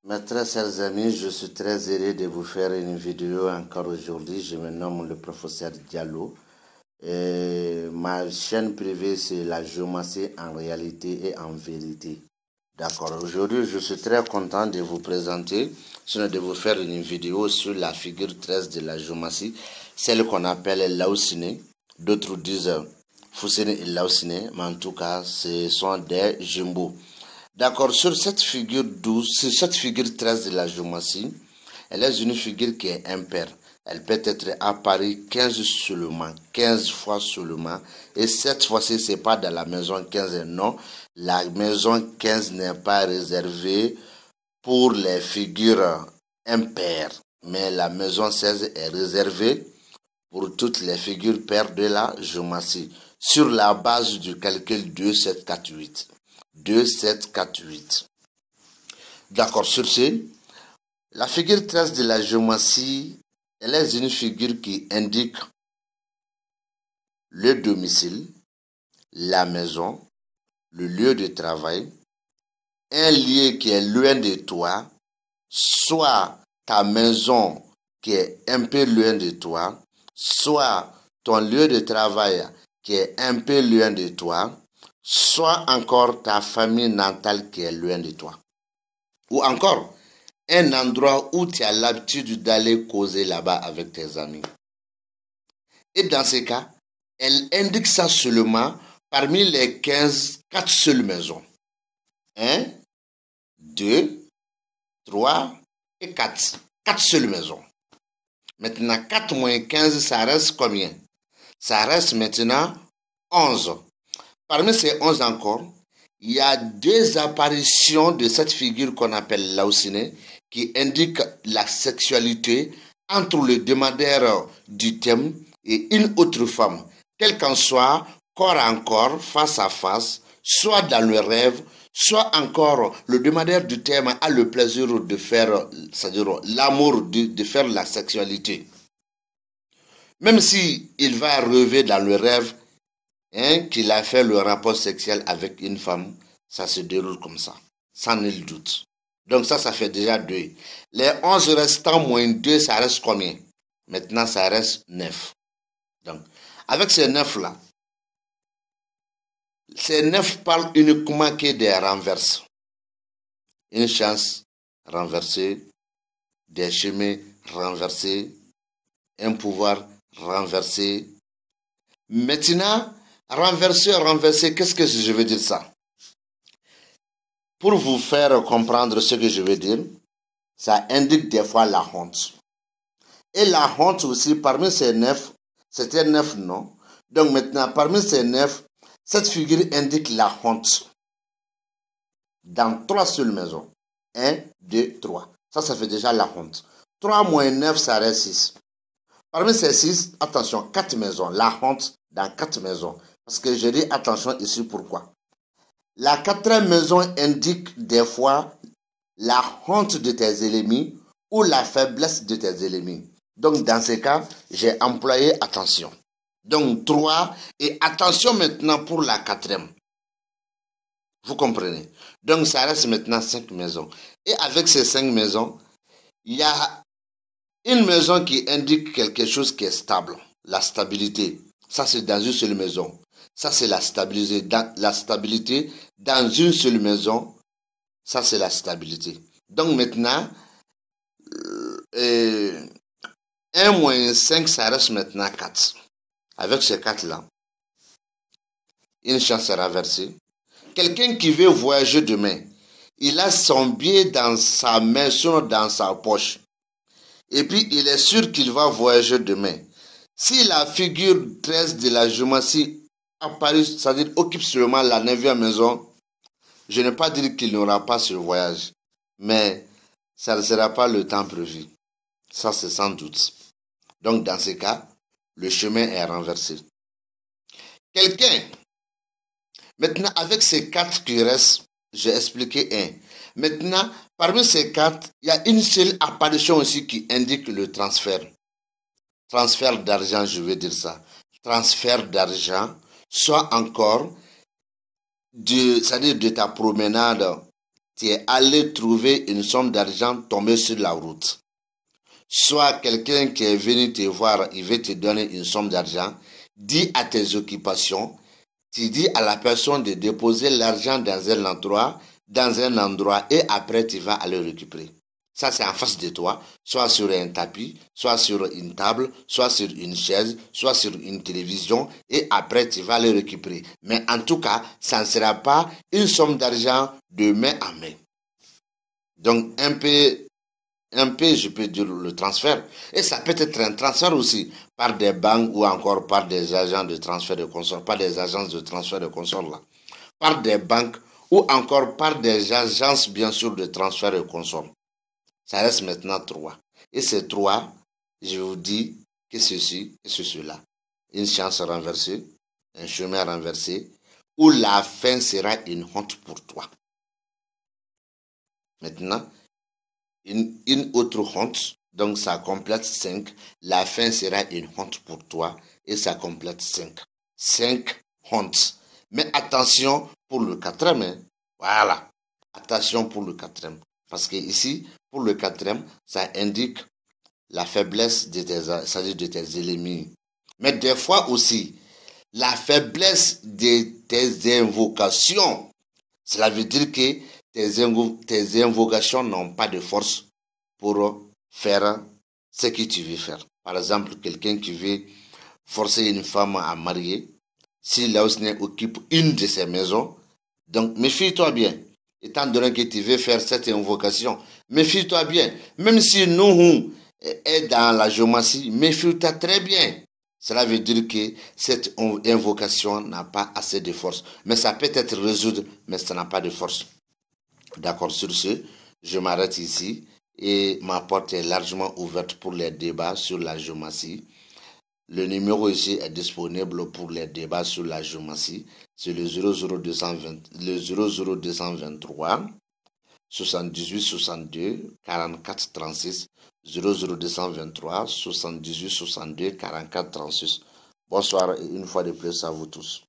Mes très chers amis, je suis très heureux de vous faire une vidéo encore aujourd'hui. Je me nomme le professeur Diallo. Et ma chaîne privée, c'est la géomancie en réalité et en vérité. D'accord. Aujourd'hui, je suis très content de vous présenter, sinon de vous faire une vidéo sur la figure 13 de la géomancie, celle qu'on appelle Laouciné. D'autres disent Foussine et Laouciné, mais en tout cas, ce sont des jumeaux. D'accord, sur cette figure 12, sur cette figure 13 de la géomancie, elle est une figure qui est impaire. Elle peut être apparue 15 seulement, 15 fois seulement. Et cette fois-ci, ce n'est pas dans la maison 15, non. La maison 15 n'est pas réservée pour les figures impaires. Mais la maison 16 est réservée pour toutes les figures paires de la géomancie. Sur la base du calcul 2, 7, 4, 8. 2, 7, 4, 8. D'accord, sur ce, la figure 13 de la géomancie, elle est une figure qui indique le domicile, la maison, le lieu de travail, un lieu qui est loin de toi, soit ta maison qui est un peu loin de toi, soit ton lieu de travail qui est un peu loin de toi, soit encore ta famille natale qui est loin de toi. Ou encore, un endroit où tu as l'habitude d'aller causer là-bas avec tes amis. Et dans ce cas, elle indique ça seulement parmi les 15, 4 seules maisons. 1, 2, 3 et 4. 4 seules maisons. Maintenant, 4 moins 15, ça reste combien? Ça reste maintenant 11. Parmi ces 11 encore, il y a 2 apparitions de cette figure qu'on appelle Laouciné qui indique la sexualité entre le demandeur du thème et une autre femme, quel qu'en soit, corps à corps, face à face, soit dans le rêve, soit encore le demandeur du thème a le plaisir de faire, c'est-à-dire l'amour de faire la sexualité. Même si il va rêver dans le rêve, qu'il a fait le rapport sexuel avec une femme, ça se déroule comme ça, sans nul doute. Donc ça fait déjà 2. Les 11 restants moins 2, ça reste combien? Maintenant, ça reste 9. Donc, avec ces 9-là, ces 9 parlent uniquement que des renverses. Une chance renversée, des chemins renversés, un pouvoir renversé. Maintenant, renverser, qu'est-ce que je veux dire ça? Pour vous faire comprendre ce que je veux dire, ça indique des fois la honte. Et la honte aussi, parmi ces 9, c'était 9 non? Donc maintenant, parmi ces 9, cette figure indique la honte. Dans 3 seules maisons. 1, 2, 3. Ça fait déjà la honte. 3 moins 9, ça reste 6. Parmi ces 6, attention, 4 maisons. La honte dans 4 maisons. Parce que je dis attention ici, pourquoi? La 4e maison indique des fois la honte de tes ennemis ou la faiblesse de tes ennemis. Donc, dans ce cas, j'ai employé attention. Donc, 3 et attention maintenant pour la 4e. Vous comprenez? Donc, ça reste maintenant 5 maisons. Et avec ces 5 maisons, il y a une maison qui indique quelque chose qui est stable. La stabilité. Ça, c'est dans une seule maison. Ça, c'est la stabilité. La stabilité dans une seule maison. Ça, c'est la stabilité. Donc, maintenant, 1 moins 5, ça reste maintenant 4. Avec ces 4-là, une chance est renversée. Quelqu'un qui veut voyager demain, il a son billet dans sa main, sinon dans sa poche. Et puis, il est sûr qu'il va voyager demain. Si la figure 13 de la géomancie apparaît, c'est-à-dire occupe seulement la 9e maison, je ne vais pas dire qu'il n'aura pas ce voyage. Mais ça ne sera pas le temps prévu. Ça, c'est sans doute. Donc, dans ce cas, le chemin est renversé. Quelqu'un, maintenant, avec ces 4 qui restent, j'ai expliqué un. Maintenant, parmi ces 4, il y a une seule apparition aussi qui indique le transfert. Transfert d'argent, je veux dire ça. Transfert d'argent, soit encore c'est-à-dire de ta promenade tu es allé trouver une somme d'argent tombée sur la route. Soit quelqu'un qui est venu te voir, il veut te donner une somme d'argent, dis à tes occupations, tu dis à la personne de déposer l'argent dans un endroit et après tu vas aller récupérer. Ça, c'est en face de toi, soit sur un tapis, soit sur une table, soit sur une chaise, soit sur une télévision, et après tu vas les récupérer. Mais en tout cas, ça ne sera pas une somme d'argent de main à main. Donc, un peu, je peux dire le transfert. Et ça peut être un transfert aussi par des banques ou encore par des agents de transfert de consort, par des agences de transfert de consort là. Par des banques ou encore par des agences, bien sûr, de transfert de consort. Ça reste maintenant 3. Et ces 3, je vous dis que ceci et cela. Une chance renversée, un chemin renversé, où la fin sera une honte pour toi. Maintenant, une autre honte, donc ça complète 5. La fin sera une honte pour toi et ça complète 5. 5 hontes. Mais attention pour le 4e. Voilà. Attention pour le 4e. Parce que ici, pour le 4e, ça indique la faiblesse de tes ennemis. Mais des fois aussi, la faiblesse de tes invocations. Cela veut dire que tes invocations n'ont pas de force pour faire ce que tu veux faire. Par exemple, quelqu'un qui veut forcer une femme à marier, si Laosné occupe une de ses maisons, donc méfie-toi bien. Étant donné que tu veux faire cette invocation, méfie-toi bien. Même si Nuhu est dans la géomancie, méfie-toi très bien. Cela veut dire que cette invocation n'a pas assez de force. Mais ça peut être résoudre, mais ça n'a pas de force. D'accord, sur ce, je m'arrête ici et ma porte est largement ouverte pour les débats sur la géomancie. Le numéro ici est disponible pour les débats sur la géomancie. C'est le 00223 78 62 44 36 00223 78 62 44 36. Bonsoir et une fois de plus à vous tous.